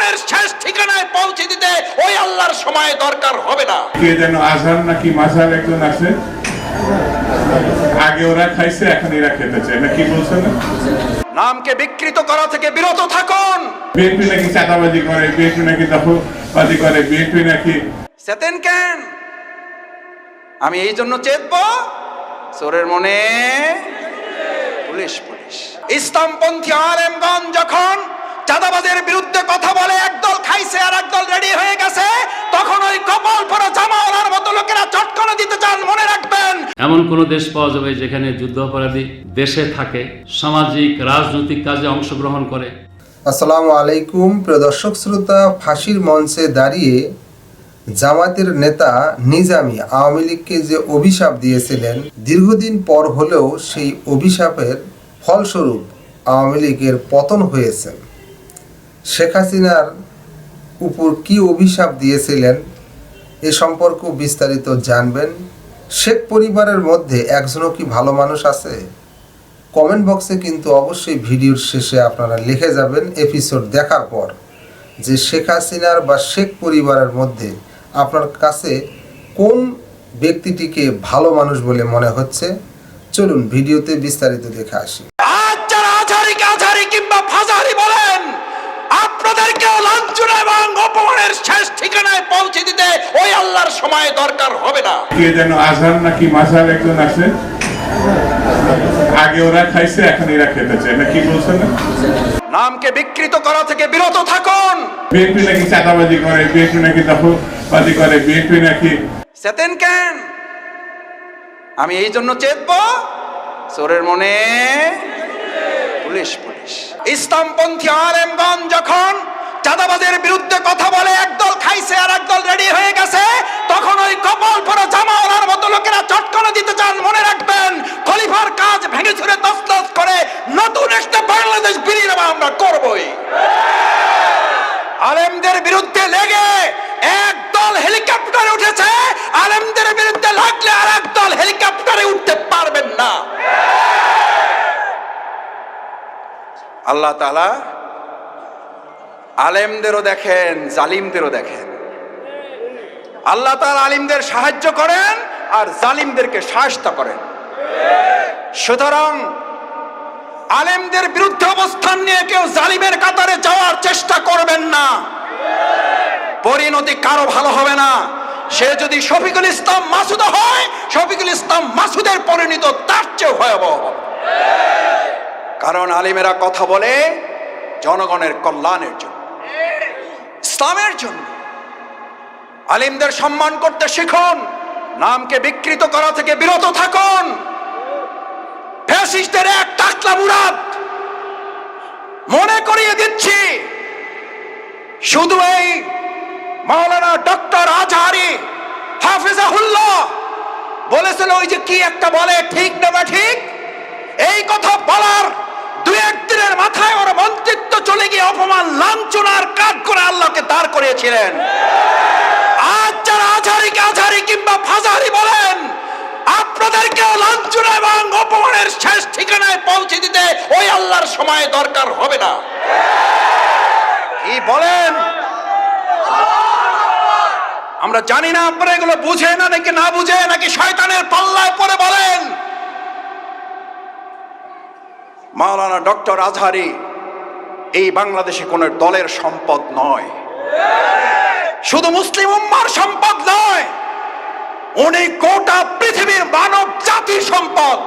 অপমানের শেষ ঠিকানায় পৌঁছে দিতে ওই আল্লাহর সময় দরকার হবে না। কে যেন আজহার নাকি মাঝার একজন আছে, আগে ওরা খাইছে এখন এরা খেতে চায় না, কি বলছে না? নামকে বিকৃত করা থেকে বিরত থাকুন। বিএনপি নাকি চাঁদাবাজি করে, বিএনপি নাকি দখলবাজি করে, বিএনপি নাকি চেতেন কেন? আমি এই জন্য চেতবো, চোরের মনে পুলিশ পুলিশ। ইসলামপন্থী আলেমগণ যখন চাঁদাবাজের বিরুদ্ধে কথা বলে, একদল খাইছে আর একদল রেডি হয়ে গেছে, তখন ওই কপাল পরা জামাওয়ালার মতো লোকেরা চটকানো দিতে চান, মনে রাখবেন। এমন কোন দেশ পাওয়া যাবে যেখানে যুদ্ধ অপরাধী দেশে থাকে, সামাজিক রাজনৈতিক কাজে অংশগ্রহণ করে। আসসালামু আলাইকুম প্রিয় দর্শক শ্রোতা, ফাঁসির মঞ্চে দাঁড়িয়ে জামাতের নেতা নিজামী আওয়ামী লীগকে যে অভিশাপ দিয়েছিলেন, দীর্ঘদিন পর হলেও সেই অভিশাপের ফলস্বরূপ আওয়ামী লীগের পতন হয়েছে। শেখ হাসিনার উপর কি অভিশাপ দিয়েছিলেন এ সম্পর্কে বিস্তারিত জানবেন। শেখ পরিবারের মধ্যে একজনও কি ভালো মানুষ আছে? কমেন্ট বক্সে কিন্তু অবশ্যই ভিডিওর শেষে আপনারা লিখে যাবেন এপিসোড দেখার পর যে শেখ হাসিনার বা শেখ পরিবারের মধ্যে আপনার কাছে কোন ব্যক্তিটিকে ভালো মানুষ বলে মনে হচ্ছে। চলুন ভিডিওতে বিস্তারিত দেখে আসি। আজ যারা আজহারিকে আজহারি কিংবা ফাজারি বলেন, আপনাদেরকে লাঞ্ছনা এবং অপমানের শেষ ঠিকানায় পৌঁছে দিতে ওই আল্লাহর সময় দরকার হবে না। কে যেন আজহার নাকি মাঝার একজন আছে, আগে ওরা খাইছে এখন এরা খেতে চায় না, কি বলছে না? নামকে বিকৃত করা থেকে বিরত থাকুন। বিএনপি নাকি চাঁদাবাজি করে, বিএনপি নাকি দখলবাজি করে, বিএনপি নাকি চেতেন কেন? আমি এই জন্য চেতবো, চোরের মনে পুলিশ পুলিশ। ইসলামপন্থী আলেমগণ যখন চাঁদাবাজের বিরুদ্ধে কথা বলে, একদল খাইছে আর একদল রেডি হয়ে গেছে, তখন ওই কপাল পরা জামাওয়ালার মতো লোকেরা চটকানো দিতে চান, মনে রাখবেন। খলিফার কাজ ভেঙে ছুড়ে তছনছ করে নতুন একটা বাংলাদেশ বিনির্মাণ আমরা করবই। আলেমদের বিরুদ্ধে লেগে একদল হেলিকপ্টারে উঠেছে, আলেমদের বিরুদ্ধে লাগলে আর একদল হেলিকপ্টারে উঠতে পারবেন না। আল্লাহ তাআলা আলেমদেরও দেখেন, জালিমদেরও দেখেন। আল্লাহ তাআলা আলিমদের সাহায্য করেন আর জালিমদেরকে শায়েস্তা করেন। সুতরাং আলেমদের বিরুদ্ধে অবস্থান নিয়ে কেউ জালিমের কাতারে যাওয়ার চেষ্টা করবেন না, পরিণতি কারো ভালো হবে না। সে যদি শফিকুল ইসলাম মাসুদ হয়, শফিকুল ইসলাম মাসুদের পরিণতি তার চেয়ে ভয়াবহ। কারণ আলিমেরা কথা বলে জনগণের কল্যাণের জন্য, ইসলামের জন্য। আলিমদের সম্মান করতে শিখুন, নামকে বিকৃত করা থেকে বিরত থাকুন। ফ্যাসিস্টদের এক টাকলা মুরাদ মনে করিয়ে দিচ্ছি, শুধু এই মাওলানা ডক্টর আজহারি হাফিজাহুল্লাহ বলেছেন, ওই যে কি একটা বলে ঠিক না বা ঠিক, এই কথা বলার দুই একদিনের মাথায় ওর মন্ত্রিত্ব চলে গিয়ে অপমান লাঞ্ছনার কাজ করে আল্লাহকে দাঁড় করিয়েছিলেন। আজ যারা আজহারিকে আজহারি কিংবা ফাজারি বলেন, আপনাদেরকেও লাঞ্ছনা এবং অপমানের শেষ ঠিকানায় পৌঁছে দিতে ওই আল্লাহর সময় দরকার হবে না। কি বলেন? আমরা জানি না আপনারা এগুলো বুঝে না নাকি না বুঝে, নাকি শয়তানের পাল্লায় পড়ে বলেন। মাওলানা ডক্টর আজহারি এই বাংলাদেশে কোন দলের সম্পদ নয়, শুধু মুসলিম উম্মার সম্পদ নয়, উনি গোটা পৃথিবীর মানব জাতির সম্পদ।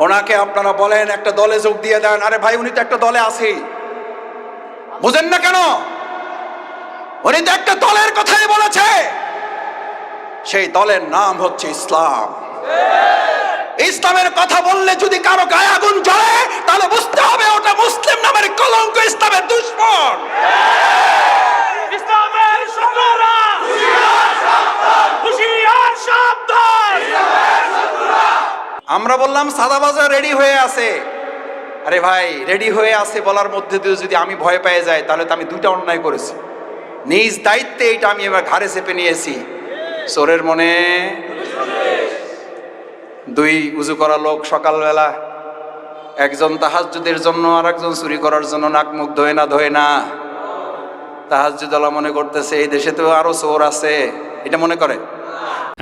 ওনাকে আপনারা বলেন একটা দলে যোগ দিয়ে দেন, আরে ভাই উনি তো একটা দলে আছেই, বুঝেন না কেন? উনি তো একটা দলের কথাই বলেছে, সেই দলের নাম হচ্ছে ইসলাম। ইসলামের কথা বললে যদি কারো গায়ে আগুন জ্বলে, তাহলে বুঝতে হবে ওটা মুসলিম নামের কলঙ্ক, ইসলামের দুশমন। ইসলামের শত্রুরা হুঁশিয়ার সাবধান। আমরা বললাম সাদাবাজার রেডি হয়ে আছে। আরে ভাই, রেডি হয়ে আছে বলার মধ্যে দিয়ে যদি আমি ভয় পেয়ে যাই, তাহলে তো আমি দুইটা অন্যায় করেছি। নিজ দায়িত্বে এটা আমি এবার ঘাড়ে চেপে নিয়েছি। চোরের মনে দুই উজু করা লোক সকালবেলা, একজন তাহাজ্জুদের জন্য আর একজন চুরি করার জন্য নাক মুখ ধোয় না। তাহাজ্জুদওয়ালা মনে করতেছে এই দেশে তো আরো চোর আছে, এটা মনে করে।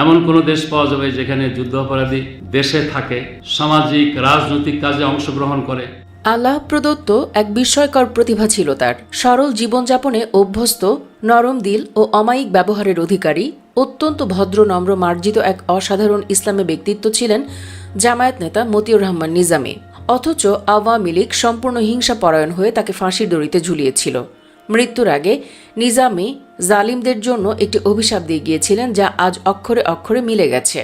এমন কোন দেশ পাওয়া যাবে যেখানে যুদ্ধাপরাধী দেশে থাকে, সামাজিক রাজনৈতিক কাজে অংশগ্রহণ করে। আল্লাহ প্রদত্ত এক বিস্ময়কর প্রতিভা ছিল তার। সরল জীবনযাপনে অভ্যস্ত, নরম দিল ও অমায়িক ব্যবহারের অধিকারী, অত্যন্ত ভদ্র নম্র মার্জিত এক অসাধারণ ইসলামী ব্যক্তিত্ব ছিলেন জামায়াত নেতা মতিউর রহমান নিজামী। অথচ আওয়ামী লীগ সম্পূর্ণ হিংসা পরায়ণ হয়ে তাকে ফাঁসির দড়িতে ঝুলিয়েছিল। মৃত্যুর আগে নিজামী জালিমদের জন্য একটি অভিশাপ দিয়ে গিয়েছিলেন, যা আজ অক্ষরে অক্ষরে মিলে গেছে।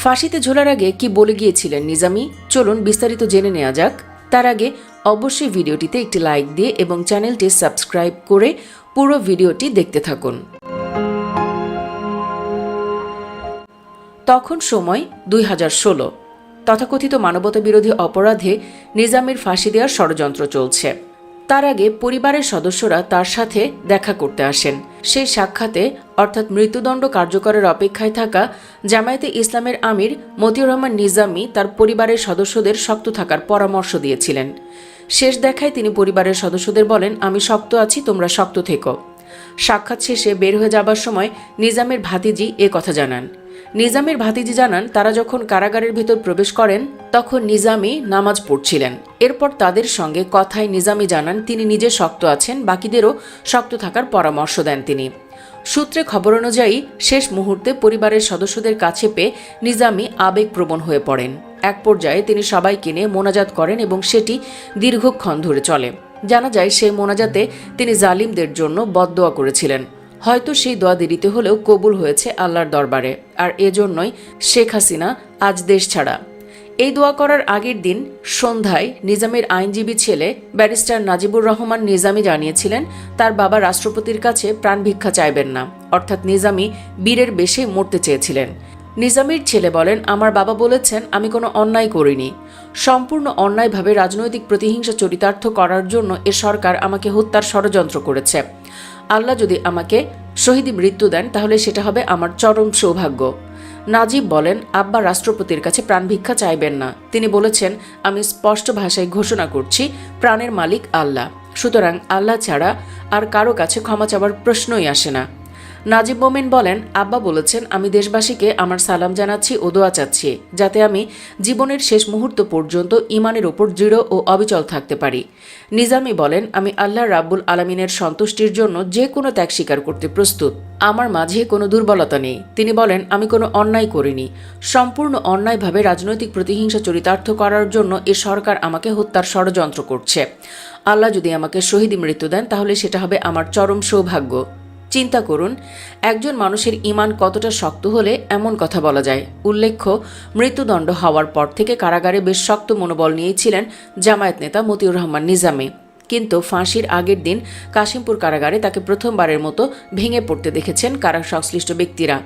ফাঁসিতে ঝোলার আগে কি বলে গিয়েছিলেন নিজামী, চলুন বিস্তারিত জেনে নেওয়া যাক। তার আগে অবশ্যই ভিডিওটিতে একটি লাইক দিয়ে এবং চ্যানেলটি সাবস্ক্রাইব করে পুরো ভিডিওটি দেখতে থাকুন। তখন সময় 2016। তথাকথিত মানবতা বিরোধী অপরাধে নিজামীর ফাঁসি দেওয়ার ষড়যন্ত্র চলছে। তার আগে পরিবারের সদস্যরা তার সাথে দেখা করতে আসেন। সেই সাক্ষাতে অর্থাৎ মৃত্যুদণ্ড কার্যকরের অপেক্ষায় থাকা জামায়াতে ইসলামের আমির মতিউর রহমান নিজামী তার পরিবারের সদস্যদের শক্ত থাকার পরামর্শ দিয়েছিলেন। শেষ দেখায় তিনি পরিবারের সদস্যদের বলেন, আমি শক্ত আছি, তোমরা শক্ত থেকো। সাক্ষাৎ শেষে বের হয়ে যাবার সময় নিজামের ভাতিজি এ কথা জানান। নিজামের ভাতিজি জানান, তারা যখন কারাগারের ভেতর প্রবেশ করেন তখন নিজামী নামাজ পড়ছিলেন। এরপর তাদের সঙ্গে কথায় নিজামী জানান তিনি নিজে শক্ত আছেন, বাকিদেরও শক্ত থাকার পরামর্শ দেন তিনি। সূত্রে খবর অনুযায়ী শেষ মুহূর্তে পরিবারের সদস্যদের কাছে পেয়ে নিজামী আবেগপ্রবণ হয়ে পড়েন। এক পর্যায়ে তিনি সবাইকে নিয়ে মোনাজাত করেন এবং সেটি দীর্ঘক্ষণ ধরে চলে। জানা যায় সেই মোনাজাতে তিনি জালিমদের জন্য বদদোয়া করেছিলেন। হয়তো সেই দোয়া দেরিতে হলেও কবুল হয়েছে আল্লাহর দরবারে, আর এজন্যই শেখ হাসিনা আজ দেশ ছাড়া। এই দোয়া করার আগের দিন সন্ধ্যায় নিজামের আইনজীবী ছেলে ব্যারিস্টার নাজিবুর রহমান নিজামী জানিয়েছিলেন তার বাবা রাষ্ট্রপতির কাছে প্রাণ ভিক্ষা চাইবেন না, অর্থাৎ নিজামী বীরের বেশে মরতে চেয়েছিলেন। নিজামীর ছেলে বলেন, আমার বাবা বলেছেন আমি কোনো অন্যায় করিনি। সম্পূর্ণ অন্যায়ভাবে রাজনৈতিক প্রতিহিংসা চরিতার্থ করার জন্য এ সরকার আমাকে হত্যার ষড়যন্ত্র করেছে। আল্লাহ যদি আমাকে শহীদি মৃত্যু দেন তাহলে সেটা হবে আমার চরম সৌভাগ্য। নাজিব বলেন, আব্বা রাষ্ট্রপতির কাছে প্রাণ ভিক্ষা চাইবেন না। তিনি বলেছেন, আমি স্পষ্ট ভাষায় ঘোষণা করছি প্রাণের মালিক আল্লাহ, সুতরাং আল্লাহ ছাড়া আর কারো কাছে ক্ষমা চাওয়ার প্রশ্নই আসে না। নাজিব মোমেন বলেন, আব্বা বলেছেন আমি দেশবাসীকে আমার সালাম জানাচ্ছি ও দোয়া চাচ্ছি যাতে আমি জীবনের শেষ মুহূর্ত পর্যন্ত ঈমানের ওপর দৃঢ় ও অবিচল থাকতে পারি। নিজামী বলেন, আমি আল্লাহ রাব্বুল আলামিনের সন্তুষ্টির জন্য যে কোনো ত্যাগ স্বীকার করতে প্রস্তুত। আমার মাঝে কোনো দুর্বলতা নেই। তিনি বলেন, আমি কোনো অন্যায় করিনি। সম্পূর্ণ অন্যায়ভাবে রাজনৈতিক প্রতিহিংসা চরিতার্থ করার জন্য এ সরকার আমাকে হত্যার ষড়যন্ত্র করছে। আল্লাহ যদি আমাকে শহীদি মৃত্যু দেন তাহলে সেটা হবে আমার চরম সৌভাগ্য। চিন্তা করুন, একজন মানুষের ঈমান কতটা শক্ত হলে এমন কথা বলা যায়। উল্লেখ্য, মৃত্যুদণ্ড হওয়ার পর থেকে কারাগারে বেশ শক্ত মনোবল নিয়েই ছিলেন জামায়াত নেতা মতিউর রহমান নিজামী। কিন্তু ফাঁসির আগের দিন কাশিমপুর কারাগারে তাকে প্রথমবারের মতো ভেঙে পড়তে দেখেছেন কারা সংশ্লিষ্ট ব্যক্তিরা।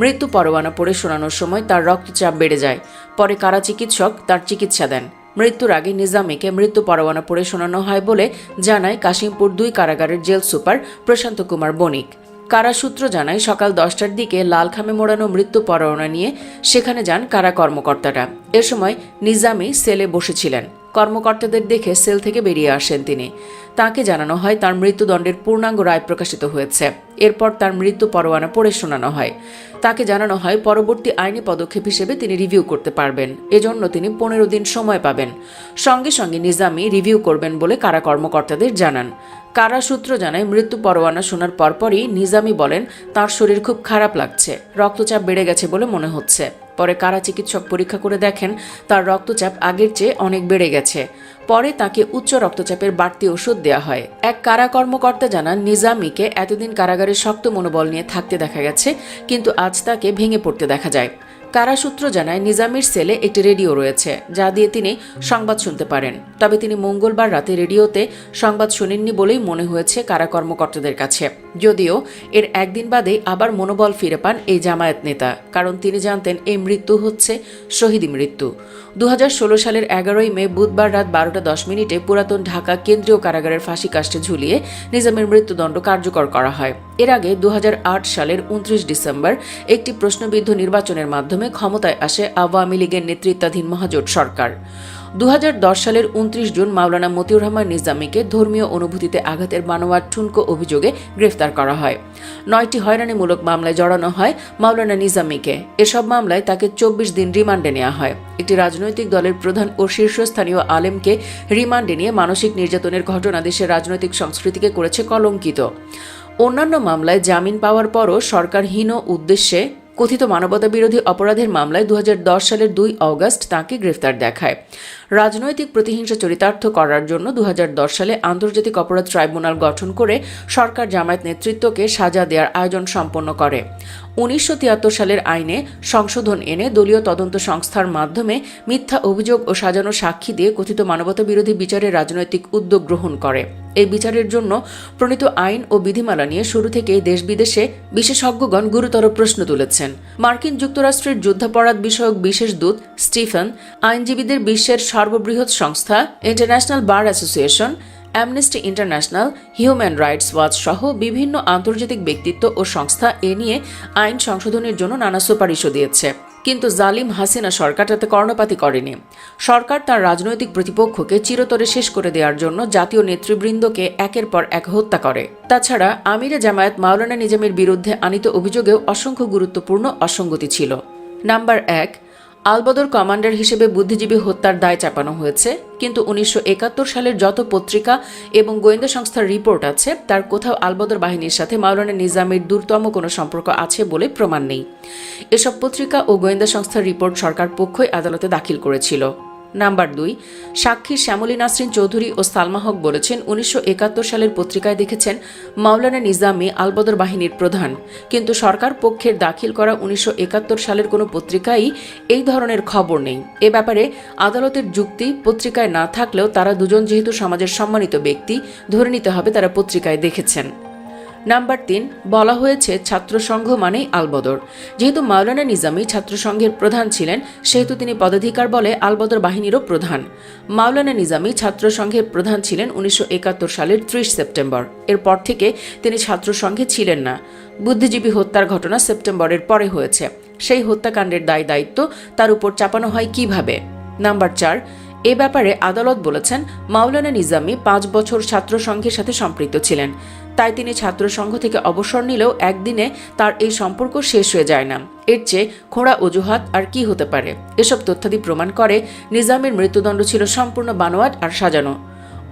মৃত্যু পরোয়ানা পড়ে শোনানোর সময় তার রক্তচাপ বেড়ে যায়। পরে কারা চিকিৎসক তার চিকিৎসা দেন। মৃত্যুর আগে নিজামীকে মৃত্যু পরোয়ানা পড়ে শোনানো হয় বলে জানায় কাশিমপুর ২ কারাগারের জেল সুপার প্রশান্ত কুমার বণিক। কারা সূত্র জানায় সকাল 10টার দিকে লাল খামে মোড়ানো মৃত্যু পরোয়ানা নিয়ে সেখানে যান কারা কর্মকর্তারা। এ সময় নিজামী সেলে বসেছিলেন। কর্মকর্তাদের দেখে সেল থেকে বেরিয়ে আসেন তিনি। তাকে জানানো হয় তার মৃত্যুদণ্ডের পূর্ণাঙ্গ রায় প্রকাশিত হয়েছে। এরপর তার মৃত্যু পরোয়ানা পড়ে শোনানো হয়। তাকে জানানো হয় পরবর্তী আইনি পদক্ষেপ হিসেবে তিনি রিভিউ করতে পারবেন, এজন্য তিনি 15 দিন সময় পাবেন। সঙ্গে সঙ্গে নিজামী রিভিউ করবেন বলে কারা কর্মকর্তাদের জানান। কারা সূত্র জানায় মৃত্যু পরোয়ানা শোনার পরপরই নিজামী বলেন তার শরীর খুব খারাপ লাগছে, রক্তচাপ বেড়ে গেছে বলে মনে হচ্ছে। পরে কারা চিকিৎসক পরীক্ষা করে দেখেন তার রক্তচাপ আগের চেয়ে অনেক বেড়ে গেছে। পরে তাকে উচ্চ রক্তচাপের বাড়তি ওষুধ দেওয়া হয়। এক কারা কর্মকর্তা জানান নিজামীকে এতদিন কারাগারে শক্ত মনোবল নিয়ে থাকতে দেখা গেছে, কিন্তু আজ তাকে ভেঙে পড়তে দেখা যায়। কারা সূত্র জানায় নিজামীর সেলে একটি রেডিও রয়েছে যা দিয়ে তিনি সংবাদ শুনতে পারেন। তবে তিনি মঙ্গলবার রাতে রেডিওতে সংবাদ শুনেননি বলেই মনে হয়েছে কারা কর্মকর্তাদের কাছে। যদিও এর একদিন বাদে আবার মনোবল ফিরে পান এই জামায়াত নেতা, কারণ তিনি জানতেন এই মৃত্যু হচ্ছে শহীদি মৃত্যু। 2016 সালের 11ই মে বুধবার রাত 12:10 পুরাতন ঢাকা কেন্দ্রীয় কারাগারের ফাঁসি কাষ্ঠে ঝুলিয়ে নিজামের মৃত্যুদণ্ড কার্যকর করা হয়। এর আগে 2008 সালের 29 ডিসেম্বর একটি প্রশ্নবিদ্ধ নির্বাচনের মাধ্যমে মাধ্যমে ক্ষমতায় আসে আওয়ামী লীগের নেতৃত্বাধীন মহাজোট সরকার। 2010 সালের 29 জুন মাওলানা মতিউর রহমান নিজামীকে ধর্মীয় অনুভূতিতে আঘাতের বানোয়াট ঠুনকো অভিযোগে গ্রেফতার করা হয়। 9টি হয়রানিমূলক মামলায় জড়ানো হয় মাওলানা নিজামীকে। এসব মামলায় তাকে 24 দিন রিমান্ডে নেওয়া হয়। একটি রাজনৈতিক দলের প্রধান ও শীর্ষস্থানীয় আলেমকে রিমান্ডে নিয়ে মানসিক নির্যাতনের ঘটনা দেশের রাজনৈতিক সংস্কৃতিকে করেছে কলঙ্কিত। অন্যান্য মামলায় জামিন পাওয়ার পরও সরকারহীন উদ্দেশ্যে কথিত মানবতাবিরোধী অপরাধের মামলায় 2010 সালের 2 অগস্ট তাঁকে গ্রেফতার দেখায়। রাজনৈতিক প্রতিহিংসা চরিতার্থ করার জন্য 2010 সালে আন্তর্জাতিক অপরাধ ট্রাইব্যুনাল গঠন করে সরকার জামায়াত নেতৃত্বকে সাজা দেওয়ার আয়োজন সম্পন্ন করে। 1973 সালের আইনে সংশোধন এনে দলীয় তদন্ত সংস্থার মাধ্যমে মিথ্যা অভিযোগ ও সাজানো সাক্ষী দিয়ে কথিত মানবতাবিরোধী বিচারের রাজনৈতিক উদ্যোগ গ্রহণ করে। এই বিচারের জন্য প্রণীত আইন ও বিধিমালা নিয়ে শুরু থেকেই দেশ বিদেশে বিশেষজ্ঞগণ গুরুতর প্রশ্ন তুলেছেন। মার্কিন যুক্তরাষ্ট্রের যুদ্ধাপরাধ বিষয়ক বিশেষ দূত স্টিফেন, আইনজীবীদের বিশ্বের সর্ববৃহৎ সংস্থা international bar association, amnesty international, human rights watch সহ বিভিন্ন আন্তর্জাতিক ব্যক্তিত্ব ও সংস্থা এ নিয়ে আইন সংশোধনের জন্য নানা সুপারিশও দিয়েছে। কিন্তু জালিম হাসিনা সরকার তাতে কর্ণপাতই করেনি। সরকার তার রাজনৈতিক প্রতিপক্ষকে চিরতরে শেষ করে দেওয়ার জন্য জাতীয় নেতৃবৃন্দকে একের পর এক হত্যা করে। তাছাড়া আমিরে জামায়াত মাওলানা নিজামীর বিরুদ্ধে আনীত অভিযোগেও অসংখ্য গুরুত্বপূর্ণ অসঙ্গতি ছিল। নাম্বার 1, আলবদর কমান্ডার হিসেবে বুদ্ধিজীবী হত্যার দায় চাপানো হয়েছে, কিন্তু 1971 সালের যত পত্রিকা এবং গোয়েন্দা সংস্থার রিপোর্ট আছে তার কোথাও আলবদর বাহিনীর সাথে মাওলানা নিজামীর দূরতম কোনো সম্পর্ক আছে বলে প্রমাণ নেই। এসব পত্রিকা ও গোয়েন্দা সংস্থার রিপোর্ট সরকার পক্ষই আদালতে দাখিল করেছিল। নাম্বার 2, সাক্ষী শ্যামলী নাসরিন চৌধুরী ও সালমা হক বলেছেন 1971 সালের পত্রিকায় দেখেছেন মাওলানা নিজামী আলবদর বাহিনীর প্রধান, কিন্তু সরকার পক্ষের দাখিল করা 1971 সালের কোনো পত্রিকায় এই ধরনের খবর নেই। এ ব্যাপারে আদালতের যুক্তি, পত্রিকায় না থাকলেও তারা দুজন যেহেতু সমাজের সম্মানিত ব্যক্তি, ধরে নিতে হবে তারা পত্রিকায় দেখেছেন। নাম্বার 3, বলা হয়েছে ছাত্রসংঘ মানেই আলবদর। যেহেতু মাওলানা নিজামী ছাত্রসংঘের প্রধান ছিলেন, সেহেতু তিনি পদাধিকার বলে আলবদর বাহিনীরও প্রধান। মাওলানা নিজামী ছাত্রসংঘের প্রধান ছিলেন 1971 সালের 30 সেপ্টেম্বর। এরপর থেকে তিনি ছাত্রসংঘে ছিলেন না। বুদ্ধিজীবী হত্যার ঘটনা সেপ্টেম্বরের পরে হয়েছে। সেই হত্যাকাণ্ডের দায় দায়িত্ব তার উপর চাপানো হয় কিভাবে? নাম্বার 4, এ ব্যাপারে আদালত বলেছেন মাওলানা নিজামী 5 বছর ছাত্রসংঘের সাথে সম্পৃক্ত ছিলেন, তাই তিনি ছাত্রসংঘ থেকে অবসর নিলেও একদিনে তার এই সম্পর্ক শেষ হয়ে যায় না। এর চেয়ে খোঁড়া অজুহাত আর কি হতে পারে? এসব তথ্যাদি প্রমাণ করে নিজামীর মৃত্যুদণ্ড ছিল সম্পূর্ণ বানোয়াট আর সাজানো।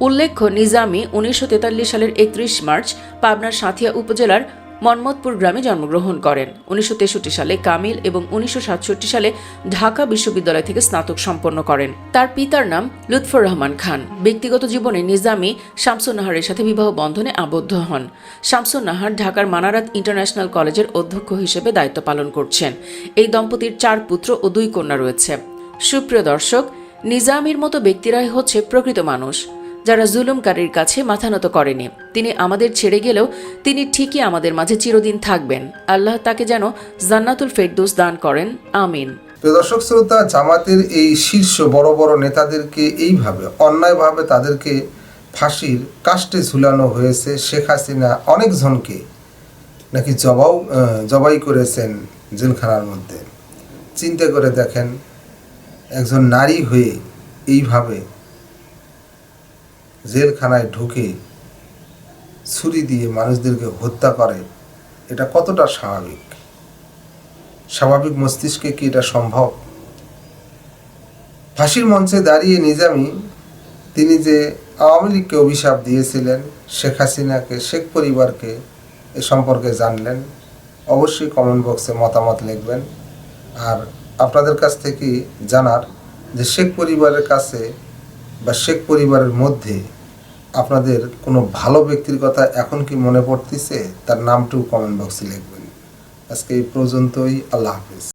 উল্লেখ্য, নিজামী 1943 সালের 31 মার্চ পাবনার সাঁথিয়া উপজেলার মন্মথপুর গ্রামে জন্মগ্রহণ করেন। 1963 সালে কামিল এবং 1967 সালে ঢাকা বিশ্ববিদ্যালয় থেকে স্নাতক সম্পন্ন করেন। তার পিতার নাম লুৎফর রহমান খান। ব্যক্তিগত জীবনে নিজামী শামসুন নাহারের সাথে বিবাহ বন্ধনে আবদ্ধ হন। শামসুন নাহার ঢাকার মানারাত ইন্টারন্যাশনাল কলেজের অধ্যক্ষ হিসেবে দায়িত্ব পালন করছেন। এই দম্পতির 4 পুত্র ও 2 কন্যা রয়েছে। সুপ্রিয় দর্শক, নিজামীর মতো ব্যক্তিরাই হচ্ছে প্রকৃত মানুষ, যারা জুলুমকারীর কাছে মাথা নত করেনি। তিনি আমাদের ছেড়ে গেলেও তিনি ঠিকই আমাদের মাঝে চিরদিন থাকবেন। আল্লাহ তাকে যেন জান্নাতুল ফেরদৌস দান করেন, আমিন। প্রিয় দর্শক শ্রোতা, জামাতের এই শীর্ষ বড় বড় নেতাদেরকে এইভাবে অন্যায়ভাবে তাদেরকে ফাঁসির কাস্টে ঝুলানো হয়েছে। শেখ হাসিনা অনেকজনকে নাকি জবাই করেছেন জেলখানার মধ্যে। চিন্তা করে দেখেন, একজন নারী হয়ে এইভাবে জেলখানায় ঢুকে ছুরি দিয়ে মানুষদেরকে হত্যা করে, এটা কতটা স্বাভাবিক? স্বাভাবিক মস্তিষ্কে কি এটা সম্ভব? ফাঁসির মঞ্চে দাঁড়িয়ে নিজামী তিনি যে আওয়ামী লীগকে অভিশাপ দিয়েছিলেন, শেখ হাসিনাকে, শেখ পরিবারকে, এ সম্পর্কে জানলেন। অবশ্যই কমেন্ট বক্সে মতামত লিখবেন। আর আপনাদের কাছ থেকে জানার যে শেখ পরিবারের কাছে বা শেখ পরিবারের মধ্যে আপনাদের কোনো ভালো ব্যক্তির কথা এখন কি মনে পড়তেছে? তার নামটিও কমেন্ট বক্সে লিখবেন। আজকে এই পর্যন্তই। আল্লাহ হাফেজ।